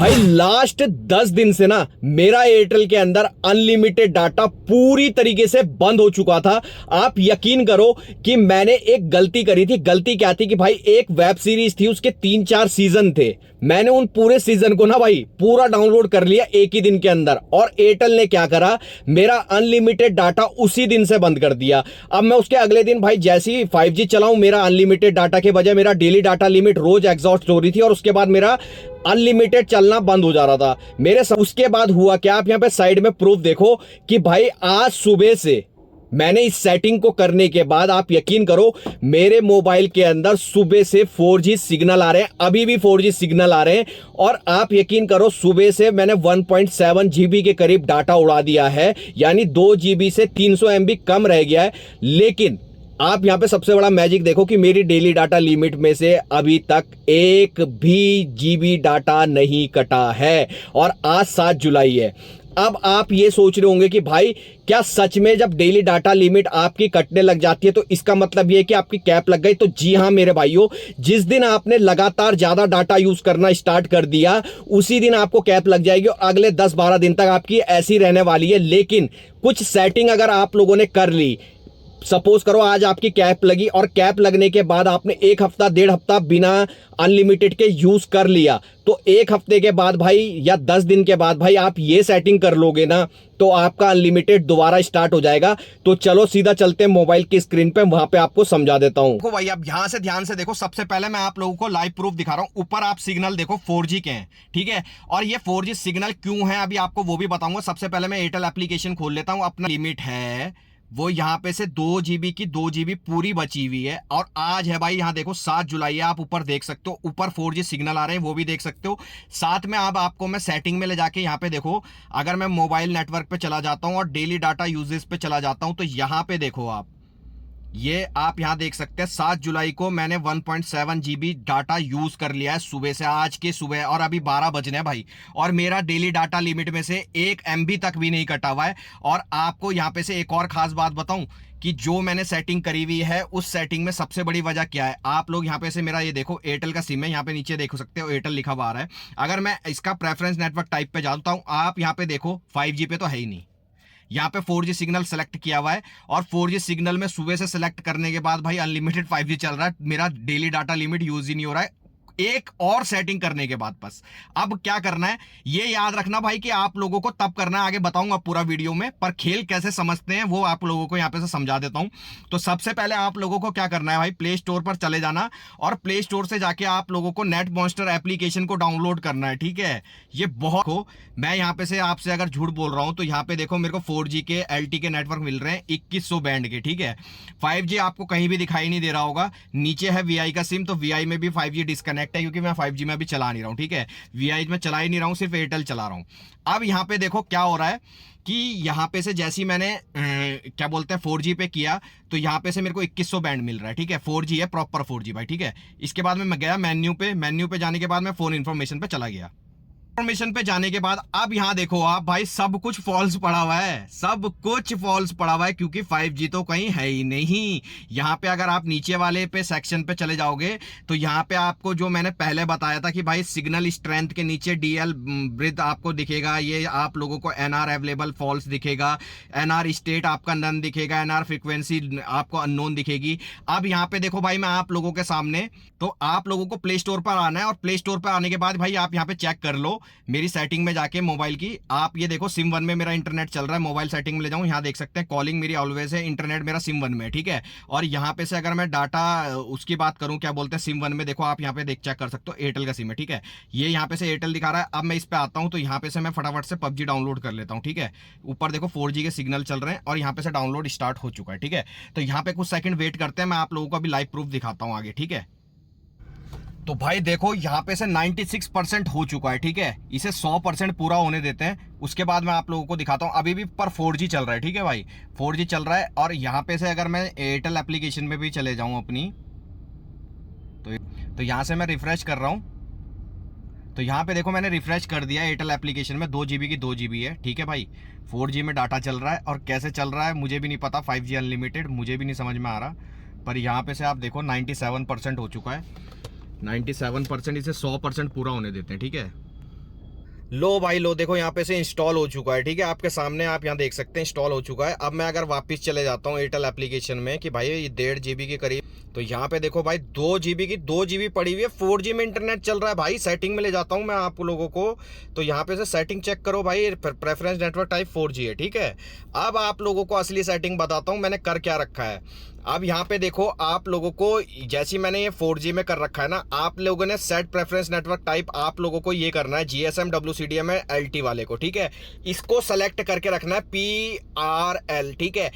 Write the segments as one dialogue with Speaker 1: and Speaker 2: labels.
Speaker 1: भाई लास्ट 10 दिन से ना मेरा एयरटेल के अंदर अनलिमिटेड डाटा पूरी तरीके से बंद हो चुका था। आप यकीन करो कि मैंने एक गलती करी थी। गलती क्या थी कि भाई एक वेब सीरीज थी, उसके 3-4 सीजन थे। मैंने उन पूरे सीजन को ना भाई पूरा डाउनलोड कर लिया एक ही दिन के अंदर। और एयरटेल ने क्या करा, मेरा अनलिमिटेड डाटा उसी दिन से बंद कर दिया। अब मैं उसके अगले दिन भाई जैसे ही 5G चलाऊं, मेरा अनलिमिटेड डाटा के बजाय मेरा डेली डाटा लिमिट रोज एग्जॉस्ट हो रही थी और उसके बाद मेरा अनलिमिटेड चलना बंद हो जा रहा था मेरे। उसके बाद हुआ क्या, आप यहां पे साइड में प्रूफ देखो कि भाई आज सुबह से मैंने इस सेटिंग को करने के बाद आप यकीन करो मेरे मोबाइल के अंदर सुबह से 4G सिग्नल आ रहे हैं। अभी भी 4G सिग्नल आ रहे हैं। और आप यकीन करो सुबह से मैंने 1.7 GB के करीब डाटा उड़ा दिया है, यानी 2 GB से 300 MB कम रह गया है। लेकिन आप यहां पे सबसे बड़ा मैजिक देखो कि मेरी डेली डाटा लिमिट में से अभी तक एक भी GB डाटा नहीं कटा है। और आज 7 जुलाई है। अब आप ये सोच रहे होंगे कि भाई क्या सच में जब डेली डाटा लिमिट आपकी कटने लग जाती है तो इसका मतलब ये है कि आपकी कैप लग गई? तो जी हां मेरे भाइयों, जिस दिन आपने लगातार ज्यादा डाटा यूज करना स्टार्ट कर दिया उसी दिन आपको कैप लग जाएगी और अगले 10-12 दिन तक आपकी ऐसी रहने वाली है। लेकिन कुछ सेटिंग अगर आप लोगों ने कर ली, सपोज करो आज आपकी कैप लगी और कैप लगने के बाद आपने 1 हफ्ता 1.5 हफ्ता बिना अनलिमिटेड के यूज कर लिया, तो 1 हफ्ते के बाद भाई या 10 दिन के बाद भाई आप ये सेटिंग कर लोगे ना तो आपका अनलिमिटेड दोबारा स्टार्ट हो जाएगा। तो चलो सीधा चलते हैं मोबाइल की स्क्रीन पे, वहां पे आपको समझा देता हूं।
Speaker 2: देखो भाई अब यहां से ध्यान से देखो। सबसे पहले मैं आप लोगों को लाइव प्रूफ दिखा रहा हूं। ऊपर आप सिग्नल देखो 4G के हैं, ठीक है। और ये 4G सिग्नल क्यों है अभी आपको वो भी बताऊंगा। सबसे पहले मैं एयरटेल एप्लीकेशन खोल लेता हूं। अपना लिमिट है वो यहां पे से 2 GB की 2 GB पूरी बची हुई है। और आज है भाई, यहां देखो 7 जुलाई है। आप ऊपर देख सकते हो, ऊपर 4G सिग्नल आ रहे हैं वो भी देख सकते हो। साथ में अब आपको मैं सेटिंग में ले जाके यहां पे देखो, अगर मैं मोबाइल नेटवर्क पे चला जाता हूं और डेली डाटा यूजेस पे चला जाता हूं तो यहां पे देखो आप यहां देख सकते हैं 7 जुलाई को मैंने 1.7 GB डाटा यूज कर लिया है सुबह से, आज के सुबह। और अभी 12 बजने हैं भाई और मेरा डेली डाटा लिमिट में से 1 MB तक भी नहीं कटा हुआ है। और आपको यहां पे से एक और खास बात बताऊं कि जो मैंने सेटिंग करी हुई है उस सेटिंग में सबसे बड़ी वजह क्या है। आप लोग यहां पे से मेरा ये देखो एयरटेल का सिम है, यहां पे नीचे देख सकते हो एयरटेल लिखा हुआ आ रहा है। अगर मैं इसका प्रेफरेंस नेटवर्क टाइप पे जाता हूं, आप यहां पे देखो 5G पे तो है ही नहीं, यहाँ पे 4G सिग्नल सेलेक्ट किया हुआ है। और 4G सिग्नल में सुबह से सेलेक्ट करने के बाद भाई अनलिमिटेड 5G चल रहा है। मेरा डेली डाटा लिमिट यूज ही नहीं हो रहा है एक और सेटिंग करने के बाद। बस अब क्या करना है ये याद रखना भाई कि आप लोगों को तब करना है, आगे बताऊंगा पूरा वीडियो में, पर खेल कैसे समझते हैं वो आप लोगों को यहां पे से समझा देता हूं। तो सबसे पहले आप लोगों को क्या करना है भाई, प्ले स्टोर पर चले जाना और प्ले स्टोर से जाके आप लोगों को नेट मॉन्स्टर एप्लीकेशन को डाउनलोड करना है, ठीक है। ये बहुत हो, मैं यहां पे से आपसे अगर झूठ बोल रहा हूं तो यहां पे देखो मेरे को 4G के LTE के नेटवर्क मिल रहे हैं 2100 बैंड के, ठीक है। 5G आपको कहीं भी दिखाई नहीं दे रहा होगा। नीचे है VI का सिम, तो VI में भी 5G डिस्कनेक्ट है क्योंकि मैं 5G में अभी चला नहीं रहा हूं, ठीक है। VI में चला ही नहीं रहा हूं, सिर्फ एयरटेल चला रहा हूं। अब यहां पे देखो क्या हो रहा है कि यहां पे से जैसी मैंने क्या बोलते हैं 4G पे किया तो यहां पे से मेरे को 2100 बैंड मिल रहा है, ठीक है। 4G है, प्रॉपर 4G भाई, ठीक है। इसके बाद में मैं गया मेन्यू पे जाने के बाद मैं फोन इन्फॉर्मेशन पे चला गया। इन्फॉर्मेशन पे जाने के बाद अब यहां देखो आप भाई सब कुछ फॉल्स पड़ा हुआ है, सब कुछ फॉल्स पड़ा हुआ है क्योंकि 5G तो कहीं है ही नहीं। यहां पे अगर आप नीचे वाले पे सेक्शन पे चले जाओगे तो यहां पे आपको जो मैंने पहले बताया था कि भाई सिग्नल स्ट्रेंथ के नीचे DL ब्रिथ आपको दिखेगा, ये आप लोगों को NR अवेलेबल फॉल्स दिखेगा, NR स्टेट आपका नन दिखेगा, NR फ्रीक्वेंसी आपको अननोन दिखेगी। अब यहां पे देखो भाई मैं आप लोगों के सामने, तो आप लोगों को प्ले स्टोर पर आना है और प्ले स्टोर पर आने के बाद भाई आप यहां पे चेक कर लो मेरी सेटिंग में जाके मोबाइल की। आप ये देखो सिम 1 में मेरा इंटरनेट चल रहा है, मोबाइल सेटिंग में ले जाऊं, यहां देख सकते हैं कॉलिंग मेरी ऑलवेज है, इंटरनेट मेरा सिम 1 में है, ठीक है। और यहां पे से अगर मैं डाटा उसकी बात करूं, क्या बोलते हैं सिम 1 में देखो आप यहां पे चेक कर सकते हो एयरटेल का सिम है, ठीक है। ये यहां पे से एयरटेल दिखा रहा है। अब मैं इस पे आता हूं तो यहां पे से मैं फटाफट से PUBG डाउनलोड कर लेता हूं, ठीक है। ऊपर देखो 4G के सिग्नल चल रहे हैं और यहां पे से डाउनलोड स्टार्ट हो चुका है, ठीक है। तो यहां पे कुछ सेकंड वेट करते हैं, मैं आप लोगों को अभी लाइव प्रूफ दिखाता हूं आगे, ठीक है। तो भाई देखो यहां पे से 96% हो चुका है, ठीक है। इसे 100% पूरा होने देते हैं, उसके बाद मैं आप लोगों को दिखाता हूं। अभी भी पर 4G चल रहा है, ठीक है भाई, 4G चल रहा है। और यहां पे से अगर मैं एयरटेल एप्लीकेशन में भी चले जाऊं अपनी, तो यहां से मैं रिफ्रेश कर रहा हूं, तो यहां पे देखो मैंने रिफ्रेश कर दिया एयरटेल एप्लीकेशन में, 2 GB की 2 GB है, ठीक है भाई। 4G में डाटा चल रहा है और कैसे चल रहा है मुझे भी नहीं पता, 5G अनलिमिटेड मुझे भी नहीं समझ में आ रहा। पर यहाँ पे से आप देखो 97% हो चुका है, 97%, इसे 100% पूरा होने देते हैं, ठीक है। लो भाई लो, देखो यहाँ पे से इंस्टॉल हो चुका है, ठीक है, आपके सामने आप यहाँ देख सकते हैं इंस्टॉल हो चुका है। अब मैं अगर वापस चले जाता हूँ एयरटेल एप्लीकेशन में कि भाई ये 1.5 GB के करीब, तो यहाँ पे देखो भाई 2 GB की 2 GB पड़ी हुई है, 4G में इंटरनेट चल रहा है भाई। सेटिंग में ले जाता हूँ मैं आप लोगों को, तो यहाँ पे से सेटिंग चेक करो भाई, प्रेफरेंस नेटवर्क टाइप 4G है, ठीक है। अब आप लोगों को असली सेटिंग बताता हूँ मैंने कर क्या रखा है। अब यहाँ पे देखो आप लोगों को, जैसे मैंने ये 4G में कर रखा है ना, आप लोगों ने सेट प्रेफरेंस नेटवर्क टाइप आप लोगों को ये करना है, GSM WCDM है LT वाले को, ठीक है। इसको सेलेक्ट करके रखना है PRL, ठीक है।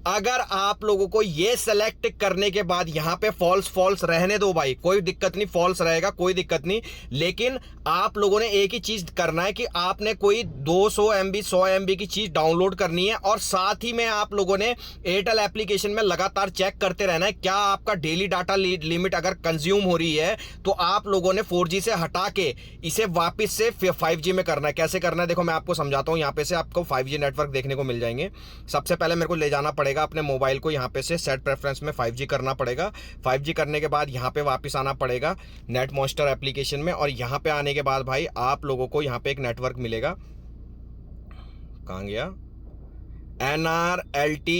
Speaker 2: अगर आप लोगों को ये सेलेक्ट करने के बाद यहाँ पे फॉल्स रहने दो भाई, कोई दिक्कत नहीं, फॉल्स रहेगा कोई दिक्कत नहीं। लेकिन आप लोगों ने एक ही चीज करना है कि आपने कोई 200 MB 100 MB की चीज डाउनलोड करनी है, और साथ ही में आप लोगों ने एयरटेल एप्लीकेशन में लगातार चेक करते रहना है क्या आपका डेली डाटा लिमिट अगर कंज्यूम हो रही है, तो आप लोगों ने 4G से हटा के इसे वापस से 5G में करना है। कैसे करना है देखो मैं आपको समझाता हूं। यहाँ पे से आपको 5G नेटवर्क देखने को मिल जाएंगे। सबसे पहले मेरे को ले जाना पड़ेगा अपने मोबाइल को, यहाँ पे से सेट प्रेफरेंस में 5G करना पड़ेगा। 5G करने के बाद यहाँ पे वापस आना पड़ेगा नेट मॉन्स्टर एप्लीकेशन में, और यहाँ पे आने के बाद भाई आप लोगों को यहाँ पे एक नेटवर्क मिलेगा, कहाँ गया, NRLT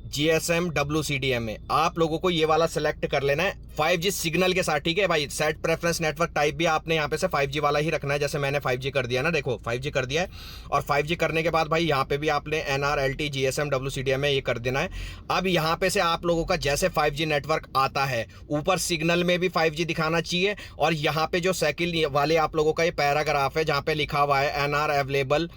Speaker 2: GSM WCDM में आप लोगों को ये वाला सेलेक्ट कर लेना है 5G सिग्नल के साथ, ठीक है भाई। सेट प्रेफरेंस नेटवर्क टाइप भी आपने यहाँ पे से 5G वाला ही रखना है, जैसे मैंने 5G कर दिया ना, देखो 5G कर दिया है। और 5G करने के बाद भाई यहाँ पे भी आपने NRLT GSM WCDM में ये कर देना है। अब यहाँ पे से आप लोगों का जैसे 5G नेटवर्क आता है, ऊपर सिग्नल में भी 5G दिखाना चाहिए, और यहाँ पे जो साइकिल वाले आप लोगों का ये पैराग्राफ है जहाँ पे लिखा हुआ है NR अवेलेबल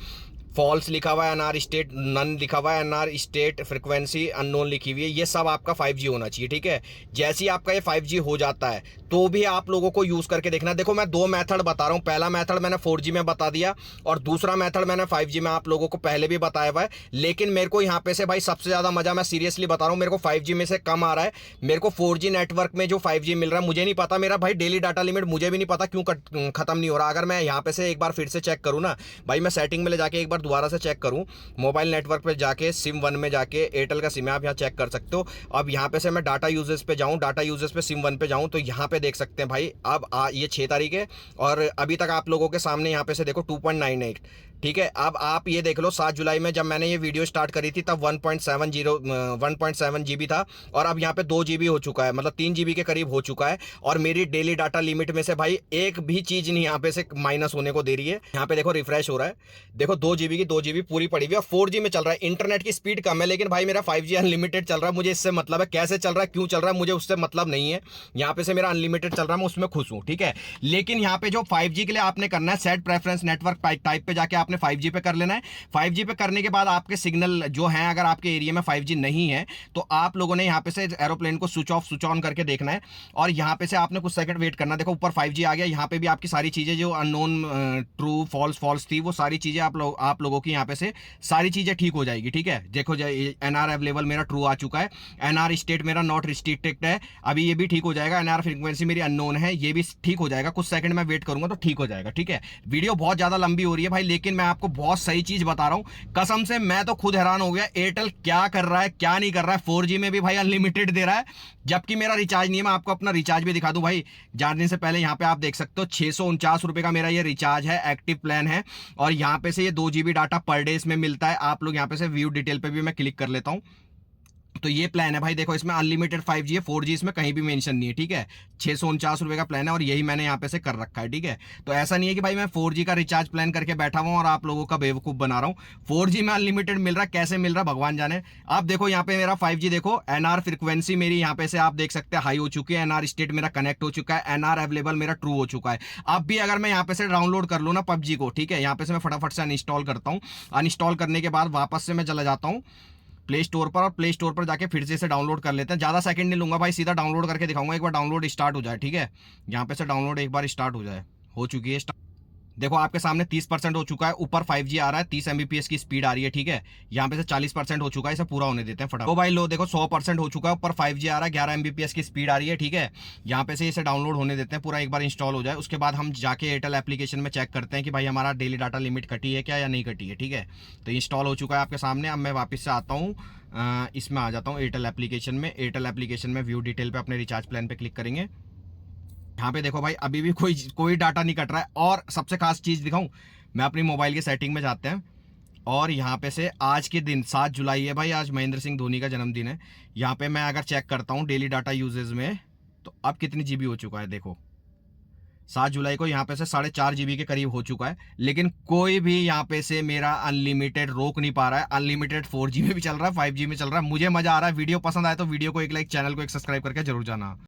Speaker 2: फॉल्स लिखा हुआ है, NR स्टेट नन लिखा हुआ है, NR स्टेट फ्रीक्वेंसी अननोन लिखी हुई है, ये सब आपका 5G होना चाहिए, ठीक है। जैसे ही आपका ये 5G हो जाता है तो भी आप लोगों को यूज करके देखना। देखो मैं 2 मेथड बता रहा हूँ, पहला मेथड मैंने 4G में बता दिया, और दूसरा मेथड मैंने 5G में आप लोगों को पहले भी बताया हुआ है। लेकिन मेरे को यहाँ पे से भाई सबसे ज्यादा मजा, मैं सीरियसली बता रहा हूँ, मेरे को 5G में से कम आ रहा है। मेरे को 4G नेटवर्क में जो 5G मिल रहा है, मुझे नहीं पता, मेरा भाई डेली डाटा लिमिट मुझे भी नहीं पता क्यों खत्म नहीं हो रहा। अगर मैं यहाँ पे से एक बार फिर से चेक करूँ ना भाई, मैं सेटिंग में ले जाके एक बार दोबारा से चेक करूँ, मोबाइल नेटवर्क पे जाके सिम 1 में जाके, एयरटेल का सिम है आप यहाँ चेक कर सकते हो। अब यहाँ पे से मैं डाटा यूजेस पे जाऊँ, डाटा यूजेस पे सिम 1 पे जाऊँ, तो यहाँ पे देख सकते हैं भाई अब ये 6 तारीख है, और अभी तक आप लोगों के सामने यहाँ पे से देखो 2.98, ठीक है। अब आप ये देख लो 7 जुलाई में जब मैंने ये वीडियो स्टार्ट करी थी तब 1.7 GB था, और अब यहाँ पे 2 GB हो चुका है, मतलब 3 GB के करीब हो चुका है। और मेरी डेली डाटा लिमिट में से भाई एक भी चीज नहीं यहाँ पे से माइनस होने को दे रही है। यहाँ पे देखो रिफ्रेश हो रहा है, देखो 2 GB की 2 GB पूरी पड़ी हुई है, 4G में चल रहा है। इंटरनेट की स्पीड कम है, लेकिन भाई मेरा 5G अनलिमिटेड चल रहा है। मुझे इससे मतलब है, कैसे चल रहा है क्यों चल रहा है मुझे उससे मतलब नहीं है। यहाँ पे से मेरा अनलिमिटेड चल रहा है, मैं उसमें खुश हूँ, ठीक है। लेकिन यहाँ पे जो 5G के लिए आपने करना है, सेट प्रेफरेंस नेटवर्क टाइप पे जाके आपने 5G पे कर लेना है। 5G पे करने के बाद आपके सिग्नल जो है, अगर आपके एरिया में 5G नहीं है तो आप लोगों ने यहाँ पे से एरोप्लेन को स्विच ऑफ स्विच ऑन करके देखना है, और यहाँ पे से आपने कुछ सेकंड वेट करना। देखो ऊपर 5G आ गया, यहाँ पे भी आपकी सारी चीजें जो अननोन ट्रू फॉल्स थी, वो सारी चीजें आप लोगों की यहाँ पे से सारी चीजें ठीक हो जाएगी, ठीक है। देखो NR अवेलेबल मेरा ट्रू आ चुका है, NR स्टेट मेरा नॉट रिस्ट्रिक्टेड है, अभी ये भी ठीक हो जाएगा। NR फ्रीक्वेंसी मेरी अननोन है, ये भी ठीक हो जाएगा, कुछ सेकंड में वेट करूंगा तो ठीक हो जाएगा, ठीक है। वीडियो बहुत ज्यादा लंबी हो रही है भाई, लेकिन मैं आपको बहुत सही चीज बता रहा हूं, कसम से मैं तो खुद हैरान हो गया एयरटेल क्या कर रहा है क्या नहीं कर रहा है। 4G में भी भाई अनलिमिटेड दे रहा है, जबकि मेरा रिचार्ज नहीं है। मैं आपको अपना रिचार्ज भी दिखा दूं भाई, जाने से पहले यहाँ पे आप देख सकते हो 649 रुपए का मेरा ये रिचार्ज है, एक्टिव प्लान है, और यहाँ पे से ये 2 GB डाटा पर डे इसमें मिलता है। आप लोग यहाँ पे से व्यू डिटेल पे भी मैं क्लिक कर लेता हूँ, तो ये प्लान है भाई, देखो इसमें अनलिमिटेड 5G है, 4G इसमें कहीं भी मेंशन नहीं है, ठीक है। 649 रुपए का प्लान है, और यही मैंने यहाँ पे से कर रखा है, ठीक है। तो ऐसा नहीं है कि भाई मैं 4G का रिचार्ज प्लान करके बैठा हुआ और आप लोगों का बेवकूफ बना रहा हूँ। 4G में अनलिमिटेड मिल रहा है, कैसे मिल रहा है भगवान जाने। आप देखो यहाँ पे मेरा 5G देखो, NR फ्रीक्वेंसी मेरी यहाँ पे से आप देख सकते हैं हाई हो चुकी है, NR स्टेट मेरा कनेक्ट हो चुका है, NR अवेलेबल मेरा ट्रू हो चुका है। अब भी अगर मैं यहाँ पे से डाउनलोड कर लूँ ना PUBG को, ठीक है, यहाँ पे से मैं फटाफट से अनइंस्टॉल करता हूँ। अनइंस्टॉल करने के बाद वापस से मैं चला जाता हूँ प्ले स्टोर पर, और प्ले स्टोर पर जाके फिर से इसे डाउनलोड कर लेते हैं। ज़्यादा सेकंड नहीं लूंगा भाई, सीधा डाउनलोड करके दिखाऊंगा। एक बार डाउनलोड स्टार्ट हो जाए, ठीक है, यहाँ पे से डाउनलोड एक बार स्टार्ट हो जाए, हो चुकी है। देखो आपके सामने 30% हो चुका है, ऊपर 5G आ रहा है, 30 Mbps की स्पीड आ रही है, ठीक है। यहाँ पे से 40% हो चुका है, इसे पूरा होने देते हैं फटाफट। तो भाई लो देखो 100% हो चुका है, ऊपर 5G आ रहा है, 11 Mbps की स्पीड आ रही है, ठीक है। यहाँ पे से इसे डाउनलोड होने देते हैं, पूरा एक बार इंस्टॉल हो जाए। उसके बाद हम जाके एयरटेल एप्लीकेशन में चेक करते हैं कि भाई हमारा डेली डाटा लिमिट कटी है क्या या नहीं कटी है, ठीक है। तो इंस्टॉल हो चुका है आपके सामने। अब मैं वापस से आता हूँ, इसमें आ जाता हूँ एयरटेल एप्लीकेशन में। एयरटेल एप्लीकेशन में व्यू डिटेल पे अपने रिचार्ज प्लान पे क्लिक करेंगे। यहाँ पे देखो भाई अभी भी कोई डाटा नहीं कट रहा है, और सबसे खास चीज दिखाऊं, मैं अपनी मोबाइल की सेटिंग में जाते हैं और यहाँ पे से आज के दिन 7 जुलाई है भाई, आज महेंद्र सिंह धोनी का जन्मदिन है। यहाँ पे मैं अगर चेक करता हूँ डेली डाटा यूजेज में, तो अब कितनी जीबी हो चुका है देखो। 7 जुलाई को यहाँ पे से 4.5 जीबी के करीब हो चुका है, लेकिन कोई भी यहाँ पे से मेरा अनलिमिटेड रोक नहीं पा रहा है। अनलिमिटेड 4G में भी चल रहा है, 5G में चल रहा है। मुझे मजा आ रहा है। वीडियो पसंद आए तो वीडियो को एक लाइक, चैनल को एक सब्सक्राइब करके जरूर जाना।